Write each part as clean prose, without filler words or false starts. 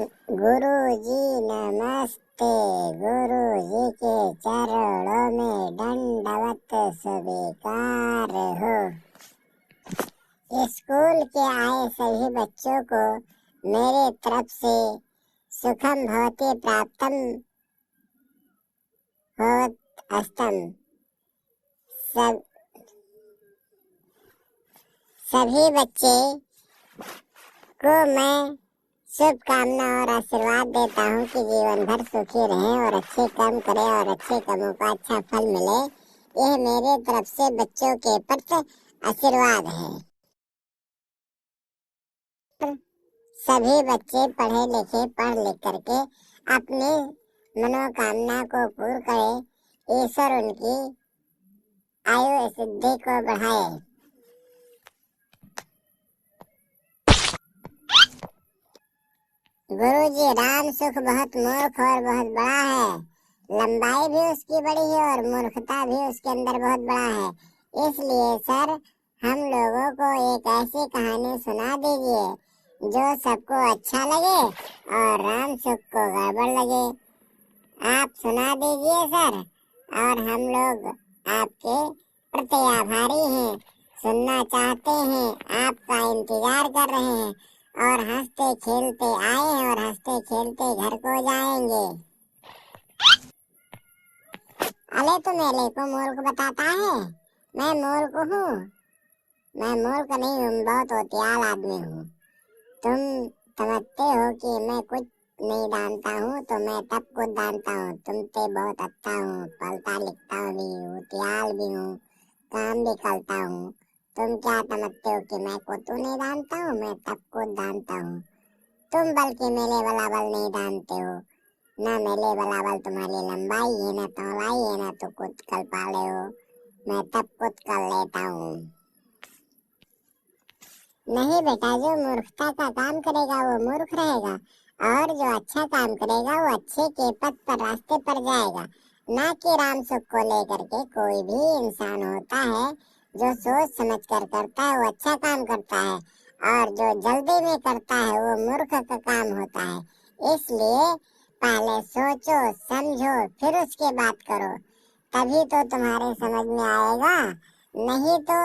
गुरुजी नमस्ते। गुरुजी के चरणों में दंडवत स्वीकार हो। स्कूल के आए सभी बच्चों को मेरे तरफ से सुखम भवति प्राप्तम भवतस्तम। सभी बच्चे को मैं शुभकामना और आशीर्वाद देता हूँ कि जीवन भर सुखी रहें और अच्छे कर्म करें और अच्छे कर्मों का अच्छा फल मिले। यह मेरे तरफ से बच्चों के प्रति आशीर्वाद है। सभी बच्चे पढ़ लिख करके अपनी मनोकामना को पूर्ण करें। ईश्वर उनकी आयु सिद्धि को बढ़ाए। गुरुजी राम सुख बहुत मूर्ख और बहुत बड़ा है। लंबाई भी उसकी बड़ी है और मूर्खता भी उसके अंदर बहुत बड़ा है। इसलिए सर हम लोगों को एक ऐसी कहानी सुना दीजिए जो सबको अच्छा लगे और राम सुख को गड़बड़ लगे। आप सुना दीजिए सर, और हम लोग आपके प्रति आभारी हैं, सुनना चाहते हैं, आपका इंतजार कर रहे हैं और हंसते खेलते आए हैं और हंसते खेलते घर को जाएंगे। अले तो मेरे को मूर्ख बताता है? मैं मूर्ख हूँ? मैं मूर्ख नहीं हूँ, बहुत होशियार आदमी हूँ। तुम समझते हो कि मैं कुछ नहीं जानता हूँ तो मैं तब कुछ जानता हूँ। तुमसे बहुत अच्छा हूँ, पढ़ता लिखता भी हूँ, होशियार भी हूँ, काम भी करता हूँ। तुम क्या समझते हो कि मैं को तो नहीं जानता हूँ? मैं तब को जानता हूँ। तुम बल्कि मेरे बराबर नहीं जानते हो। ना मेरे बराबर तुम्हारी लंबाई है, ना चौड़ाई है, ना तो कुछ कर पा रहे हो। मैं तब कुछ कर लेता हूँ। नहीं बेटा, जो मूर्खता का काम करेगा वो मूर्ख रहेगा और जो अच्छा काम करेगा वो अच्छे के पथ पर रास्ते पर जाएगा। ना कि राम सुख को लेकर के कोई भी इंसान होता है जो सोच समझ कर करता है वो अच्छा काम करता है, और जो जल्दी में करता है वो मूर्ख का काम होता है। इसलिए पहले सोचो समझो फिर उसके बात करो, तभी तो तुम्हारे समझ में आएगा। नहीं तो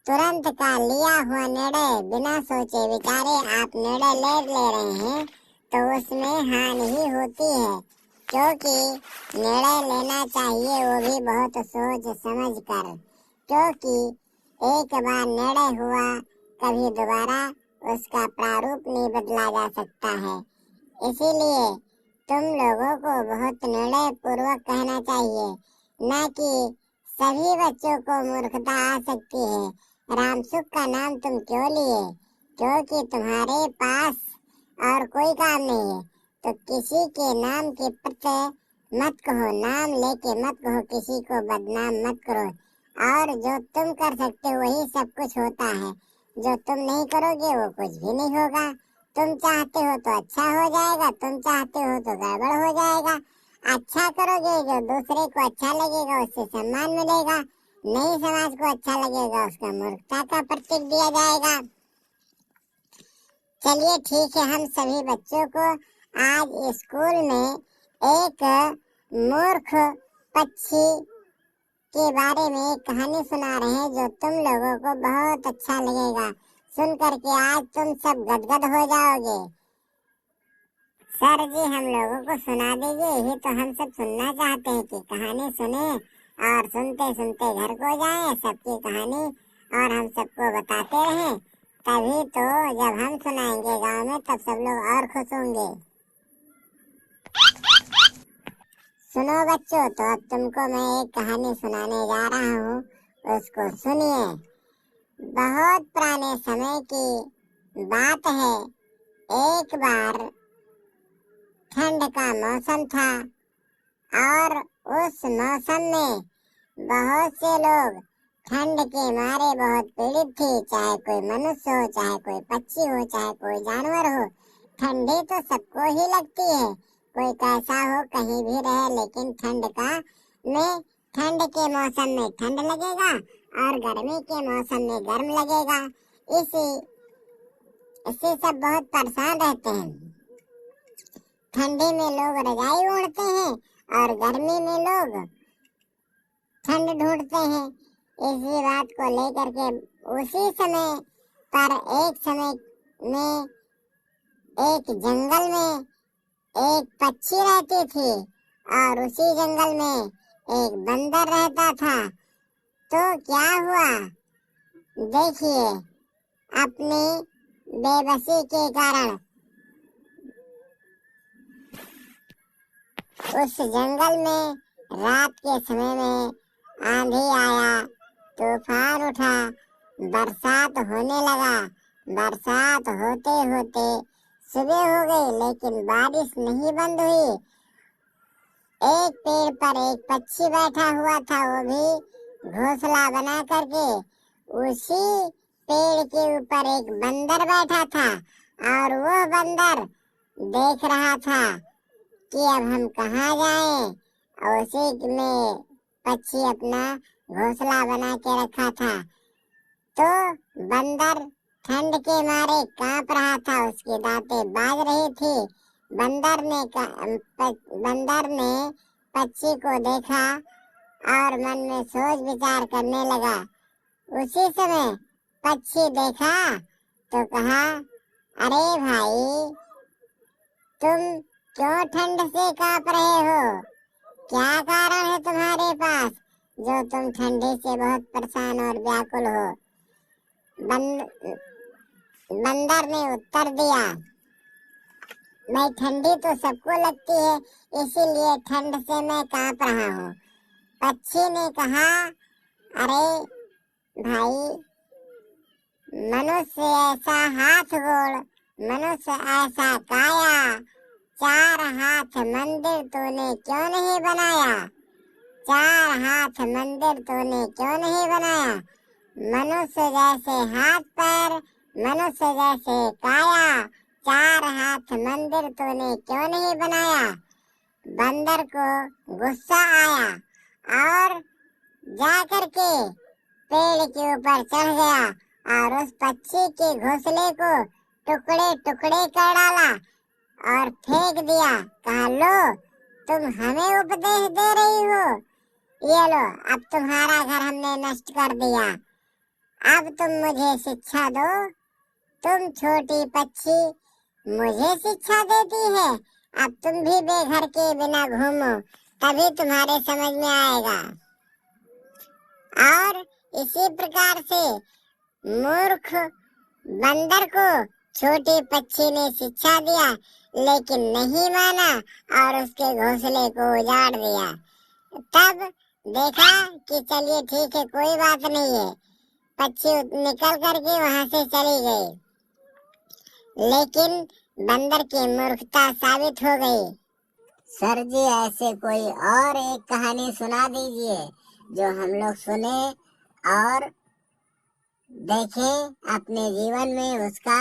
तुरंत का लिया हुआ निर्णय बिना सोचे विचारे आप निर्णय ले रहे हैं तो उसमें हानि ही होती है। क्योंकि निर्णय लेना चाहिए वो भी बहुत सोच समझ कर, क्योंकि एक बार निर्णय हुआ कभी दोबारा उसका प्रारूप नहीं बदला जा सकता है। इसीलिए तुम लोगों को बहुत निर्णय पूर्वक कहना चाहिए, न कि सभी बच्चों को मूर्खता आ सकती है। राम सुख का नाम तुम क्यों लिए? क्योंकि तुम्हारे पास और कोई काम नहीं है, तो किसी के नाम के प्रति मत कहो, नाम लेके मत कहो, किसी को बदनाम मत करो। और जो तुम कर सकते हो वही सब कुछ होता है, जो तुम नहीं करोगे वो कुछ भी नहीं होगा। तुम चाहते हो तो अच्छा हो जाएगा, तुम चाहते हो तो गड़बड़ हो जाएगा। अच्छा करोगे जो दूसरे को अच्छा लगेगा, उससे सम्मान मिलेगा। नहीं समाज को अच्छा लगेगा, उसका मूर्खता का प्रतीक दिया जाएगा। चलिए ठीक है, हम सभी बच्चों को आज स्कूल में एक मूर्ख पक्षी के बारे में एक कहानी सुना रहे हैं जो तुम लोगों को बहुत अच्छा लगेगा। सुन करके आज तुम सब गदगद हो जाओगे। सर जी हम लोगों को सुना दीजिए, यही तो हम सब सुनना चाहते हैं कि कहानी सुने और सुनते सुनते घर को जाएं सबकी कहानी और हम सबको बताते रहें। तभी तो जब हम सुनाएंगे गांव में तब सब लोग और खुश होंगे। सुनो बच्चों, तो अब तुमको मैं एक कहानी सुनाने जा रहा हूँ, उसको सुनिए। बहुत पुराने समय की बात है। एक बार ठंड का मौसम था और उस मौसम में बहुत से लोग ठंड के मारे बहुत पीड़ित थे। चाहे कोई मनुष्य हो, चाहे कोई पक्षी हो, चाहे कोई जानवर हो, ठंडी तो सबको ही लगती है। कोई कैसा हो कहीं भी रहे, लेकिन ठंड के मौसम में ठंड लगेगा और गर्मी के मौसम में गर्म लगेगा। इससे सब बहुत परेशान रहते हैं। ठंडी में लोग रजाई ओढ़ते हैं और गर्मी में लोग ठंड ढूंढते हैं। इसी बात को लेकर के उसी समय पर एक समय में एक जंगल में एक पक्षी रहती थी और उसी जंगल में एक बंदर रहता था। तो क्या हुआ, देखिए, अपनी बेबसी के कारण उस जंगल में रात के समय में आंधी आया, तूफान उठा, बरसात होने लगा। बरसात होते होते सुबह हो गई लेकिन बारिश नहीं बंद हुई। एक पेड़ पर एक पक्षी बैठा हुआ था, वो भी घोंसला बना करके। उसी पेड़ के ऊपर एक बंदर बैठा था और वो बंदर देख रहा था कि अब हम कहाँ जाएं। और उसी में पक्षी अपना घोंसला बना के रखा था। तो बंदर ठंड के मारे कांप रहा था, उसकी दांतें बाज रही थी। बंदर ने पक्षी को देखा और मन में सोच विचार करने लगा। उसी समय पक्षी देखा तो कहा, अरे भाई, तुम क्यों ठंड से कांप रहे हो? क्या कारण है तुम्हारे पास जो तुम ठंडी से बहुत परेशान और व्याकुल हो? बंदर ने उत्तर दिया, मैं ठंडी तो सबको लगती है, इसीलिए ठंड से मैं कांप रहा हूँ। पक्षी ने कहा, अरे भाई, मनुष्य ऐसा हाथ गोड़, मनुष्य ऐसा काया, चार हाथ मंदिर तूने क्यों नहीं बनाया? चार हाथ मंदिर तूने क्यों नहीं बनाया? मनुष्य जैसे हाथ पैर, मनुष्य जैसे काया, चार हाथ मंदिर तूने क्यों नहीं बनाया? बंदर को गुस्सा आया और जाकर के पेड़ के ऊपर चढ़ गया और उस पक्षी के घोंसले को टुकड़े टुकड़े कर डाला और फेंक दिया। कहा, लो, तुम हमें उपदेश दे रही हो, ये लो, अब तुम्हारा घर हमने नष्ट कर दिया। अब तुम मुझे शिक्षा दो। तुम छोटी पक्षी मुझे शिक्षा देती है। अब तुम भी बेघर के बिना घूमो, तभी तुम्हारे समझ में आएगा। और इसी प्रकार से मूर्ख बंदर को छोटी पक्षी ने शिक्षा दिया, लेकिन नहीं माना और उसके घोंसले को उजाड़ दिया। तब देखा कि चलिए ठीक है, कोई बात नहीं है, पक्षी निकल करके वहां से चली गई। लेकिन बंदर की मूर्खता साबित हो गई। सर जी, ऐसे कोई और एक कहानी सुना दीजिए जो हम लोग सुने और देखें, अपने जीवन में उसका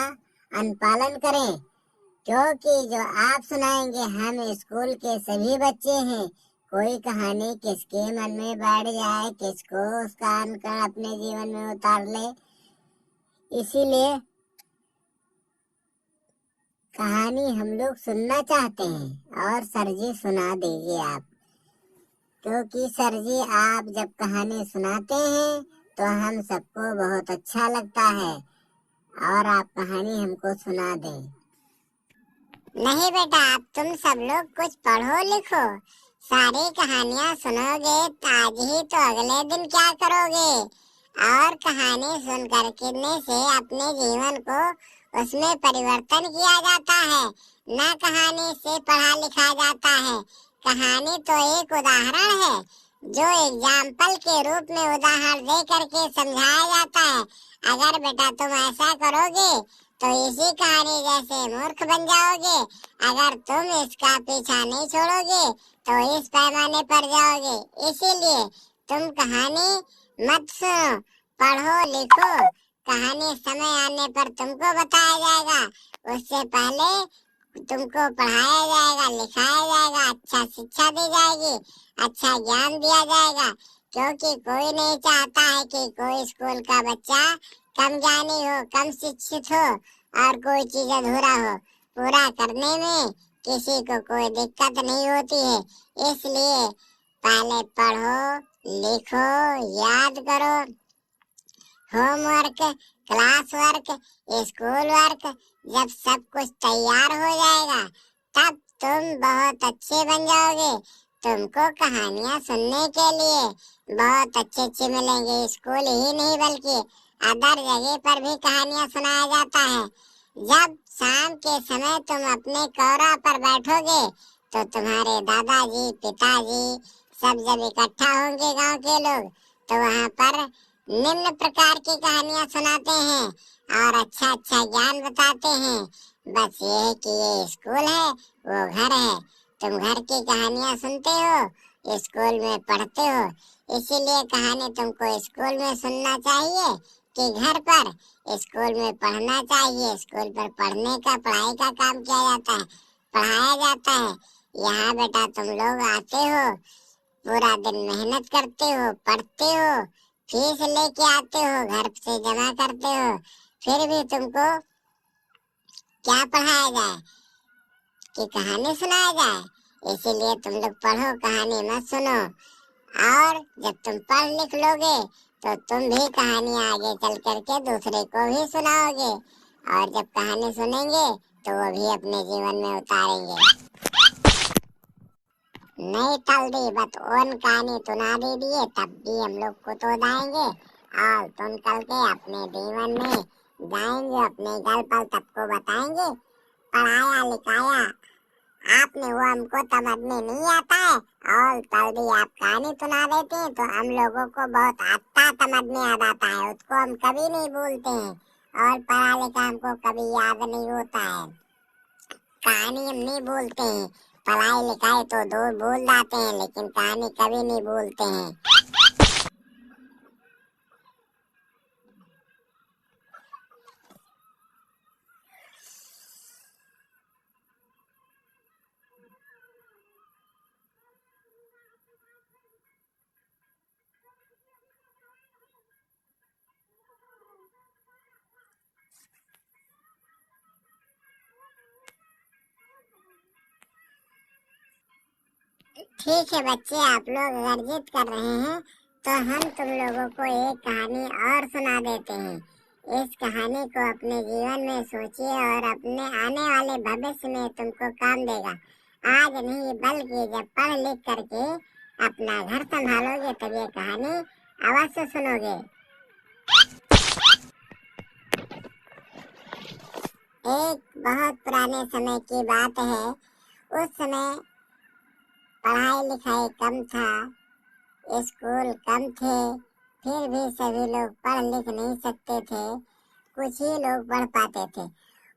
अनुपालन करें। क्योंकि जो आप सुनाएंगे, हम स्कूल के सभी बच्चे हैं, कोई कहानी किसके मन में बैठ जाए, किसको उसका अनुकरण अपने जीवन में उतार ले। इसीलिए कहानी हम लोग सुनना चाहते हैं और सर जी सुना दीजिए आप। क्योंकि सर जी आप जब कहानी सुनाते हैं तो हम सबको बहुत अच्छा लगता है और आप कहानी हमको सुना दें। नहीं बेटा, आप तुम सब लोग कुछ पढ़ो लिखो, सारी कहानियाँ सुनोगे आज ही तो अगले दिन क्या करोगे? और कहानी सुन करने से अपने जीवन को उसमें परिवर्तन किया जाता है, न कहानी से पढ़ा लिखा जाता है। कहानी तो एक उदाहरण है जो एग्जाम्पल के रूप में उदाहरण दे करके समझाया जाता है। अगर बेटा तुम ऐसा करोगे तो इसी कहानी जैसे मूर्ख बन जाओगे। अगर तुम इसका पीछा नहीं छोड़ोगे तो इस पैमाने पर जाओगे। इसीलिए तुम कहानी मत सुनो, पढ़ो लिखो। कहानी समय आने पर तुमको बताया जाएगा, उससे पहले तुमको पढ़ाया जाएगा, लिखाया जाएगा, अच्छा शिक्षा दी जाएगी, अच्छा ज्ञान दिया जाएगा। क्योंकि कोई नहीं चाहता है कि कोई स्कूल का बच्चा कम ज्ञानी हो, कम शिक्षित हो और कोई चीज अधूरा हो। पूरा करने में किसी को कोई दिक्कत नहीं होती है। इसलिए पहले पढ़ो, लिखो, याद करो, homework, class work, school work. जब सब कुछ तैयार हो जाएगा तब तुम बहुत अच्छे बन जाओगे। तुमको कहानियां सुनने के लिए बहुत अच्छे अच्छे मिलेंगे। स्कूल ही नहीं बल्कि अदर जगह पर भी कहानियां सुनाया जाता है। जब शाम के समय तुम अपने कौरा पर बैठोगे तो तुम्हारे दादाजी, पिताजी सब जब इकट्ठा होंगे गांव के लोग, तो वहां पर निम्न प्रकार की कहानियां सुनाते हैं और अच्छा अच्छा ज्ञान बताते हैं। बस ये है कि ये स्कूल है, वो घर है। तुम घर की कहानियां सुनते हो, स्कूल में पढ़ते हो। इसीलिए कहानी तुमको स्कूल में सुनना चाहिए कि घर पर। स्कूल में पढ़ना चाहिए। स्कूल पर पढ़ने का, पढ़ाई का काम किया जाता है, पढ़ाया जाता है। यहाँ बेटा तुम लोग आते हो, पूरा दिन मेहनत करते हो, पढ़ते हो, फीस लेके आते हो, घर से जमा करते हो, फिर भी तुमको क्या पढ़ाया जाए कि कहानी सुनाया जाए। इसीलिए तुम लोग पढ़ो, कहानी मत सुनो। और जब तुम पढ़ लिख लोगे तो तुम भी कहानी आगे चल करके दूसरे को भी सुनाओगे। और जब कहानी सुनेंगे तो वो भी अपने जीवन में उतारेंगे। नहीं तल दी बत ओन कहानी तुना दे दिए तब भी हम लोग को तो दाएंगे। और तुम कल के अपने जीवन में जाएंगे, अपने घर पर सबको बताएंगे। पढ़ाया लिखाया आपने वो हमको समझ में नहीं आता है, और कल भी आप कहानी सुना देते हैं तो हम लोगों को बहुत अच्छा समझ में आ जाता है। उसको हम कभी नहीं भूलते हैं और पढ़ा लिखा हमको कभी याद नहीं होता है। कहानी हम नहीं भूलते हैं। पढ़ाई लिखाई तो दूर भूल जाते हैं, लेकिन कहानी कभी नहीं भूलते हैं। ठीक है बच्चे, आप लोग अगर जिद कर रहे हैं तो हम तुम लोगों को एक कहानी और सुना देते हैं। इस कहानी को अपने जीवन में सोचिए और अपने आने वाले भविष्य में तुमको काम देगा। आज नहीं बल्कि जब पढ़ लिख करके अपना घर संभालोगे तब ये कहानी अवश्य सुनोगे। एक बहुत पुराने समय की बात है। उस समय पढ़ाई लिखाई कम था, स्कूल कम थे, फिर भी सभी लोग पढ़ लिख नहीं सकते थे, कुछ ही लोग पढ़ पाते थे।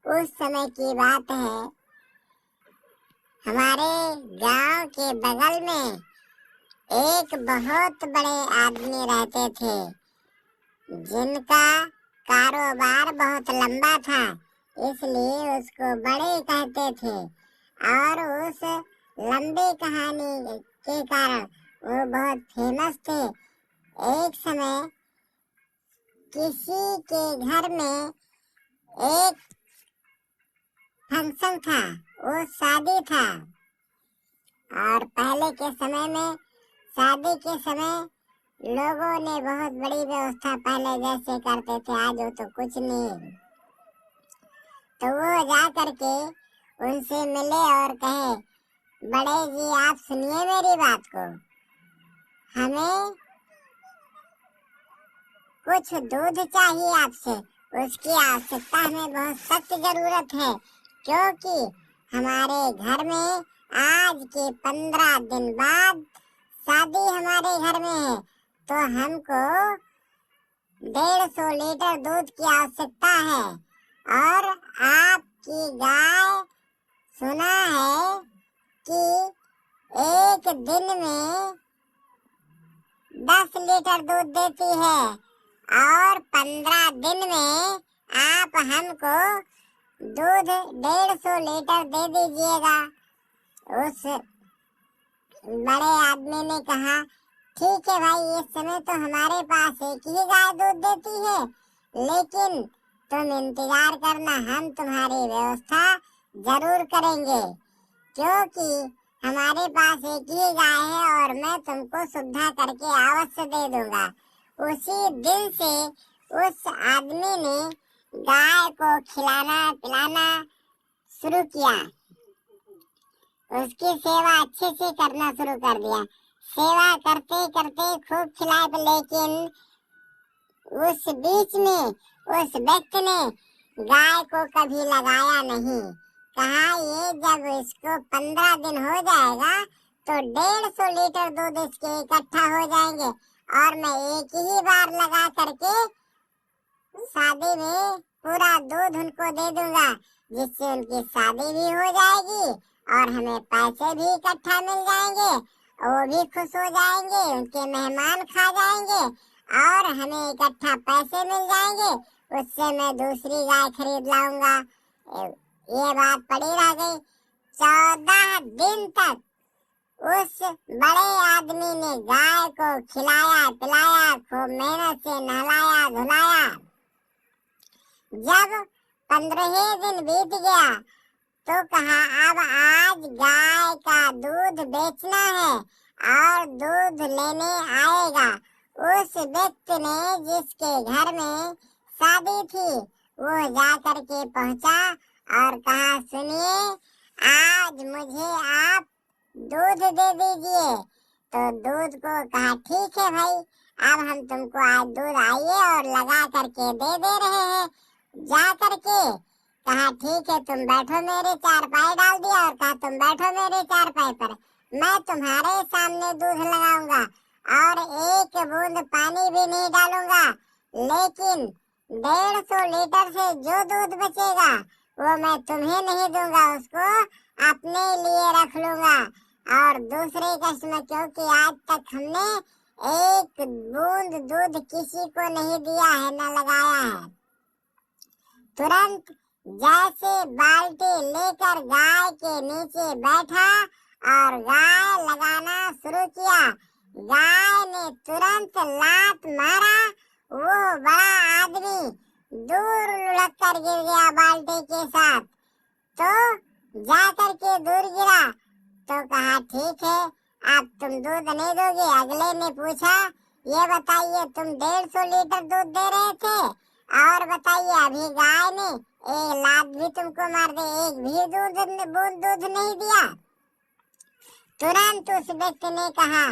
उस समय की बात है, हमारे गांव के बगल में एक बहुत बड़े आदमी रहते थे जिनका कारोबार बहुत लंबा था, इसलिए उसको बड़े कहते थे। और उस लंबी कहानी के कारण वो बहुत फेमस थे। एक समय किसी के घर में एक फंक्शन था, वो शादी था। और पहले के समय में शादी के समय लोगों ने बहुत बड़ी व्यवस्था पहले जैसे करते थे, आज वो तो कुछ नहीं। तो वो जा करके उनसे मिले और कहे, बड़े जी आप सुनिए मेरी बात को, हमें कुछ दूध चाहिए आपसे, उसकी आवश्यकता हमें बहुत सख्त जरूरत है, क्योंकि हमारे घर में आज के 15 दिन बाद शादी हमारे घर में है, तो हमको 150 लीटर दूध की आवश्यकता है। और आपकी गाय सुना है कि एक दिन में 10 लीटर दूध देती है, और 15 दिन में आप हमको दूध 150 लीटर दे दीजिएगा। उस बड़े आदमी ने कहा, ठीक है भाई, इस समय तो हमारे पास एक ही गाय दूध देती है, लेकिन तुम इंतजार करना, हम तुम्हारी व्यवस्था जरूर करेंगे। क्योंकि हमारे पास एक ही गाय है और मैं तुमको सुविधा करके अवश्य दे दूंगा। उसी दिन से उस आदमी ने गाय को खिलाना पिलाना शुरू किया, उसकी सेवा अच्छे से करना शुरू कर दिया। सेवा करते करते खूब खिलाए, लेकिन उस बीच में उस व्यक्ति ने गाय को कभी लगाया नहीं। कहा ये जब इसको 15 दिन हो जाएगा तो 150 लीटर दूध इसके इकट्ठा हो जाएंगे और मैं एक ही बार लगा करके शादी में पूरा दूध उनको दे दूंगा, जिससे उनकी शादी भी हो जाएगी और हमें पैसे भी इकट्ठा मिल जाएंगे, वो भी खुश हो जाएंगे, उनके मेहमान खा जाएंगे और हमें इकट्ठा पैसे मिल जाएंगे। उससे मैं दूसरी गाय खरीद लाऊंगा। ये बात पड़ी रह गई। 14 दिन तक उस बड़े आदमी ने गाय को खिलाया पिलाया, खूब मेहनत से नहलाया धुलाया। जब 15 दिन बीत गया तो कहा अब आज गाय का दूध बेचना है और दूध लेने आएगा। उस व्यक्ति ने जिसके घर में शादी थी वो जा करके पहुंचा और कहा सुनिए, आज मुझे आप दूध दे दीजिए। तो दूध को कहा ठीक है भाई, अब हम तुमको आज दूध आइए और लगा करके दे रहे हैं। जा करके कहा ठीक है तुम बैठो, मेरे चारपाई डाल दिया और कहा तुम बैठो मेरे चारपाई पर, मैं तुम्हारे सामने दूध लगाऊंगा और एक बूंद पानी भी नहीं डालूंगा, लेकिन 150 लीटर से जो दूध बचेगा वो मैं तुम्हें नहीं दूंगा, उसको अपने लिए रख लूंगा और दूसरे कस्टमर, क्योंकि आज तक हमने एक बूंद दूध किसी को नहीं दिया है न लगाया है। तुरंत जैसे बाल्टी लेकर गाय के नीचे बैठा और गाय लगाना शुरू किया, गाय ने तुरंत लात मारा, वो बड़ा आदमी दूर लुढ़क कर गिर गया बाल्टी के साथ। तो जाकर के दूर गिरा तो कहा ठीक है अब तुम दूध नहीं दोगे। अगले ने पूछा ये बताइए तुम 150 लीटर दूध दे रहे थे और बताइए अभी गाय ने एक लात भी तुमको मार दे, एक भी बूंद दूध नहीं दिया। तुरंत उस व्यक्ति ने कहा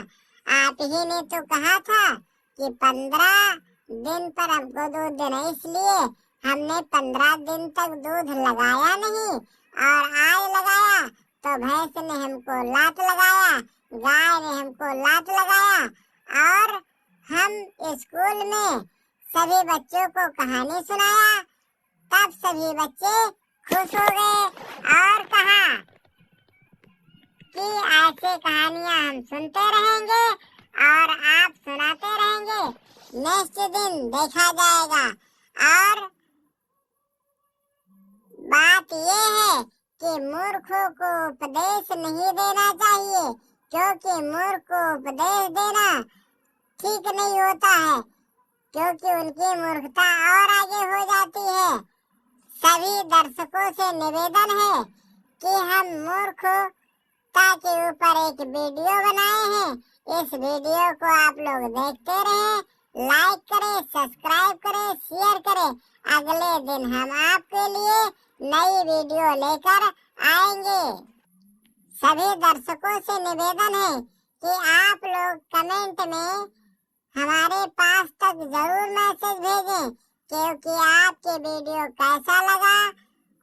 आप ही ने तो कहा था कि 15 दिन पर हमको दूध देना, इसलिए हमने 15 दिन तक दूध लगाया नहीं और आज लगाया तो भैंस ने हमको लात लगाया, गाय ने हमको लात लगाया और हम स्कूल में सभी बच्चों को कहानी सुनाया, तब सभी बच्चे खुश हो गए और कहा कि ऐसे कहानियां हम सुनते रहेंगे और आप सुनाते रहेंगे, नेक्स्ट दिन देखा जाएगा। और बात ये है कि मूर्खों को उपदेश नहीं देना चाहिए, क्योंकि मूर्ख को उपदेश देना ठीक नहीं होता है, क्योंकि उनकी मूर्खता और आगे हो जाती है। सभी दर्शकों से निवेदन है कि हम मूर्खता के ऊपर एक वीडियो बनाए हैं, इस वीडियो को आप लोग देखते रहें, लाइक करें, सब्सक्राइब करें, शेयर करें। अगले दिन हम आपके लिए नई वीडियो लेकर आएंगे। सभी दर्शकों से निवेदन है कि आप लोग कमेंट में हमारे पास तक जरूर मैसेज भेजें, क्योंकि आपके वीडियो कैसा लगा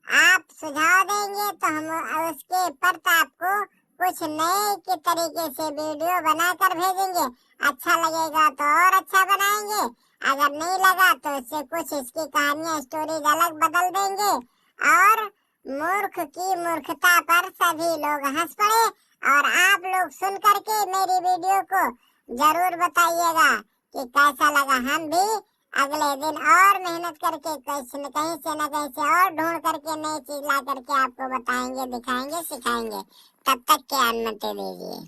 आप सुझाव देंगे तो हम उसके पर आपको कुछ नए के तरीके से वीडियो बनाकर भेजेंगे। अच्छा लगेगा तो और अच्छा बनाएंगे, अगर नहीं लगा तो इससे कुछ इसकी कहानियां स्टोरीज अलग बदल देंगे और मूर्ख की मूर्खता पर सभी लोग हंस पड़े। और आप लोग सुन करके मेरी वीडियो को जरूर बताइएगा कि कैसा लगा। हम भी अगले दिन और मेहनत करके कहीं से न कहीं से और ढूंढ करके नई चीज ला करके आपको बताएंगे, दिखाएंगे, सिखाएंगे। तब तक के अनुमति दीजिए।